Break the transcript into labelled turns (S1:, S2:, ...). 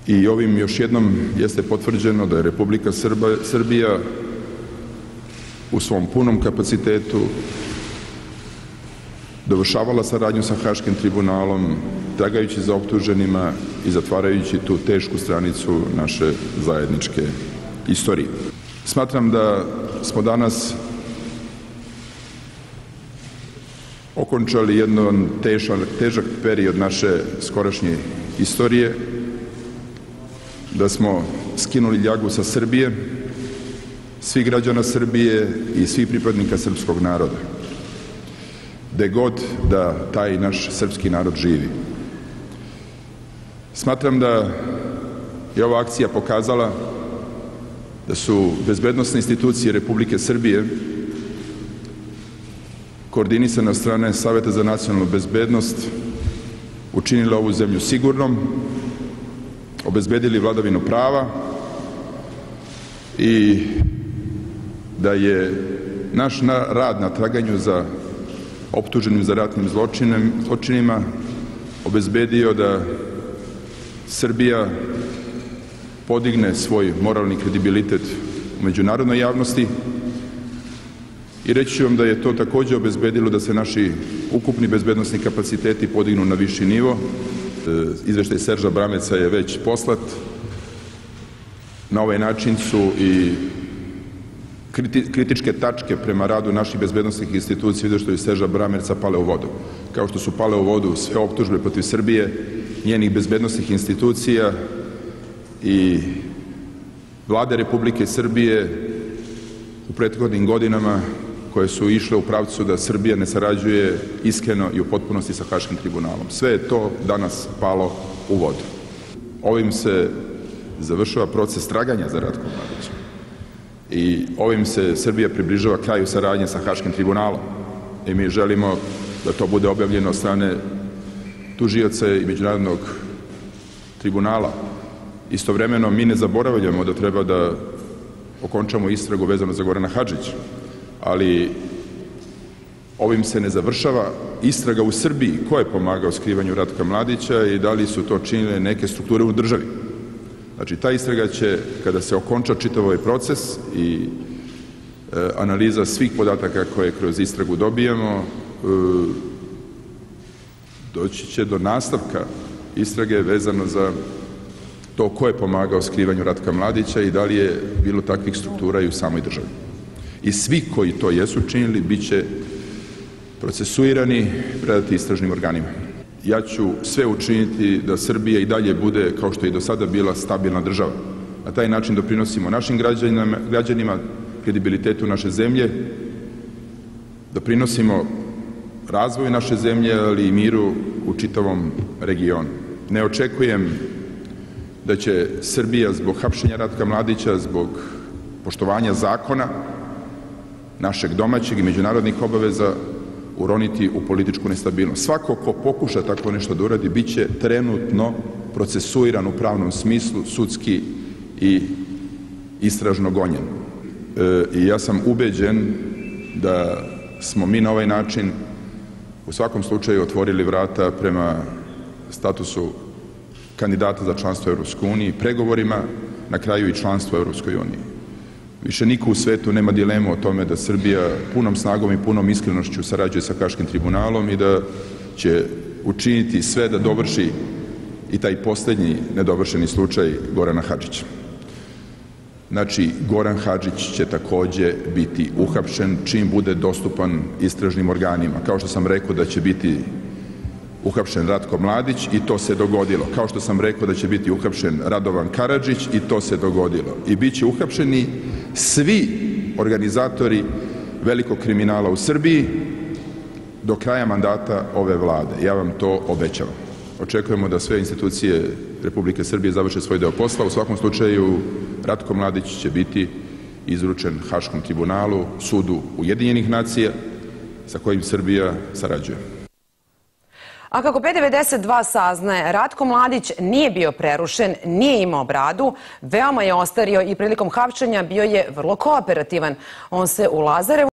S1: I ovim još jednom jeste potvrđeno da je Republika Srbija u svom punom kapacitetu dovršavala saradnju sa Haškim tribunalom, tragajući za optuženima i zatvarajući tu tešku stranicu naše zajedničke istorije. Smatram da smo danas okončali jedan težak period naše skorašnje istorije, da smo skinuli ljagu sa Srbije, svih građana Srbije i svih pripadnika srpskog naroda, gde god da taj naš srpski narod živi. Smatram da je ova akcija pokazala da su bezbednosne institucije Republike Srbije koordinisane od strane Saveta za nacionalnu bezbednost učinile ovu zemlju sigurnom, obezbedili vladavinu prava i da je naš rad na traganju za optuženim za ratnim zločinima obezbedio da Srbija podigne svoj moralni kredibilitet u međunarodnoj javnosti i reći ću vam da je to takođe obezbedilo da se naši ukupni bezbednosni kapaciteti podignu na viši nivo. Izveštaj Serža Bramerca je već poslat. Na ovaj način su i kritičke tačke prema radu naših bezbednosnih institucija u izveštaju Serža Bramerca pale u vodu. Kao što su pale u vodu sve optužbe protiv Srbije, njenih bezbednosnih institucija i Vlade Republike Srbije u prethodnim godinama koje su išle u pravcu da Srbija ne sarađuje iskreno i u potpunosti sa Haškim tribunalom. Sve je to danas palo u vodu. Ovim se završava proces traganja za Ratkom Mladićem i ovim se Srbija približava kraju saradnje sa Haškim tribunalom i mi želimo da to bude objavljeno od strane tužioca i Međunarodnog tribunala. Istovremeno mi ne zaboravljamo da treba da okončamo istragu vezano za Gorana Hadžića, ali ovim se ne završava istraga u Srbiji ko je pomagao skrivanju Ratka Mladića i da li su to činile neke strukture u državi. Znači, ta istraga će, kada se okonča čitav ovaj proces i analiza svih podataka koje kroz istragu dobijamo, doći će do nastavka istrage vezano za to ko je pomagao skrivanju Ratka Mladića i da li je bilo takvih struktura i u samoj državi. I svi koji to jesu činili bit će procesuirani, predati istražnim organima. Ja ću sve učiniti da Srbija i dalje bude, kao što je i do sada bila, stabilna država. Na taj način doprinosimo našim građanima, kredibilitetu naše zemlje, doprinosimo razvoju naše zemlje, ali i miru u čitavom regionu. Ne očekujem da će Srbija zbog hapšenja Ratka Mladića, zbog poštovanja zakona, našeg domaćeg i međunarodnih obaveza, uroniti u političku nestabilnost. Svako ko pokuša tako nešto da uradi, bit će trenutno procesuiran u pravnom smislu, sudski i istražno gonjen. I ja sam ubeđen da smo mi na ovaj način u svakom slučaju otvorili vrata prema statusu kandidata za članstvo u Evropskoj uniji, pregovorima, na kraju i članstvo u Evropskoj uniji. Više niko u svetu nema dilemu o tome da Srbija punom snagom i punom iskrenošću sarađuje sa Haškim tribunalom i da će učiniti sve da dovrši i taj poslednji nedovršeni slučaj Gorana Hadžića. Znači, Goran Hadžić će takođe biti uhapšen čim bude dostupan istražnim organima. Kao što sam rekao da će biti uhapšen Ratko Mladić i to se dogodilo. Kao što sam rekao da će biti uhapšen Radovan Karadžić i to se dogodilo. I bit će uhapšeni svi organizatori velikog kriminala u Srbiji do kraja mandata ove vlade. Ja vam to obećavam. Očekujemo da sve institucije Republike Srbije završe svoj deo posla. U svakom slučaju Ratko Mladić će biti izručen Haškom tribunalu, sudu Ujedinjenih nacija sa kojim Srbija sarađuje.
S2: A kako B92 saznaje, Ratko Mladić nije bio prerušen, nije imao bradu, veoma je ostario i prilikom hapšenja bio je vrlo kooperativan. On se u Lazarevu